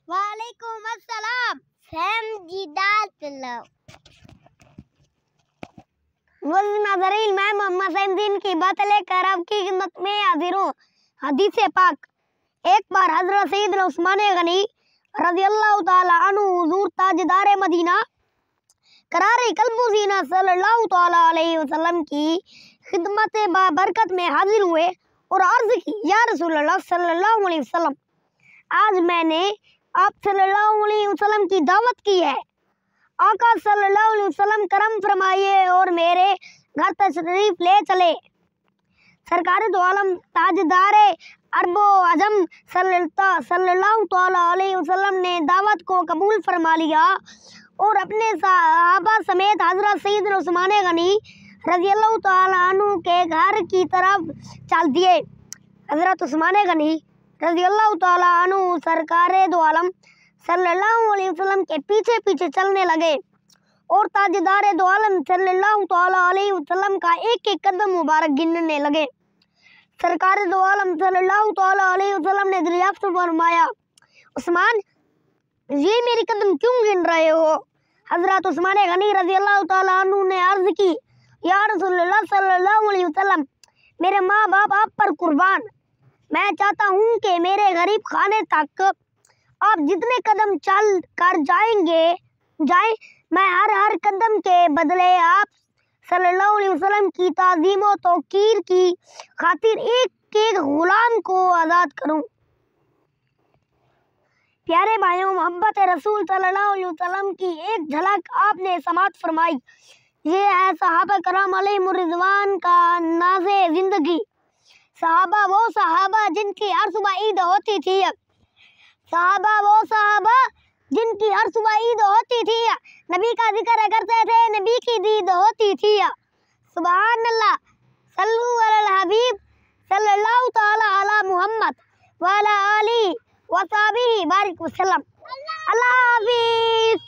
वालेकुम अस्सलाम। नाज़रीन, मैं मोहम्मद सैमदीन की बात लेकर आपकी खिदमत में हाजिर हूँ। हदीस पाक। एक बार हजरत सैयदना उस्मान गनी रज़ियल्लाहु ताला अन्हु हुजूर ताजदार मदीना करारे कल्बुज़ीना सल्लल्लाहु ताला अलैहि वसल्लम की खिदमत बरकत में हाजिर हुए और अर्ज की, या रसूलल्लाह सल्लल्लाहु अलैहि वसल्लम, आज मैंने आप सल्लल्लाहु अलैहि वसल्लम की दावत की है। आका सल्लल्लाहु अलैहि वसल्लम करम फरमाइए और मेरे घर तशरीफ ले चले। सरकार दो आलम ताजदार अरबो अजम सल्लल्लाहु अलैहि वसल्लम ने दावत को कबूल फरमा लिया और अपने सहाबा समेत हजरत सैयदना उस्मान गनी रज़ियल्लाहु ताला अन्हु के घर की तरफ चल दिए। हजरत उस्मान गनी रज़ियल्लाहु ताला अन्हु सरकार दो आलम सल्लल्लाहु अलैहि वसल्लम के पीछे पीछे चलने लगे और ताजदार दो आलम सल्लल्लाहु ताला अलैहि वसल्लम का एक एक कदम मुबारक गिनने लगे। सरकार दो आलम सल्लल्लाहु ताला अलैहि वसल्लम ने दरियाफ्त फरमाया, उस्मान, ये मेरे कदम क्यों गिन रहे हो? हजरत उस्मान गनी रज़ियल्लाहु ताला अन्हु ने अर्ज की, या रसूलल्लाह सल्लल्लाहु अलैहि वसल्लम, मेरे माँ बाप आप पर कुर्बान, मैं चाहता हूँ कि मेरे गरीब खाने तक आप जितने कदम चल कर जाएं, मैं हर कदम के बदले आप सल्लल्लाहु अलैहि वसल्लम की ताज़ीम और तौकीर की खातिर एक एक गुलाम को आज़ाद करूं। प्यारे भाइयों, मोहब्बत रसूल सल्लल्लाहु अलैहि वसल्लम की एक झलक आपने समाअत फरमाई। ये है सहाबा कराम अलैहिम रिज़वान का नाज़े जिंदगी। सहाबा वो सहाबा जिनकी हर सुबह ईद होती थी। सहाबा वो सहाबा जिनकी हर सुबह ईद होती थी। नबी का जिक्र करते थे, नबी की दीद होती थी। सुभान अल्लाह। सल्लु अलल हबीब सल्लल्लाहु ताला अला मुहम्मद व अला आलिहि व सहाबिहि बारिक वसल्लम। अल्लाह हाफिज़।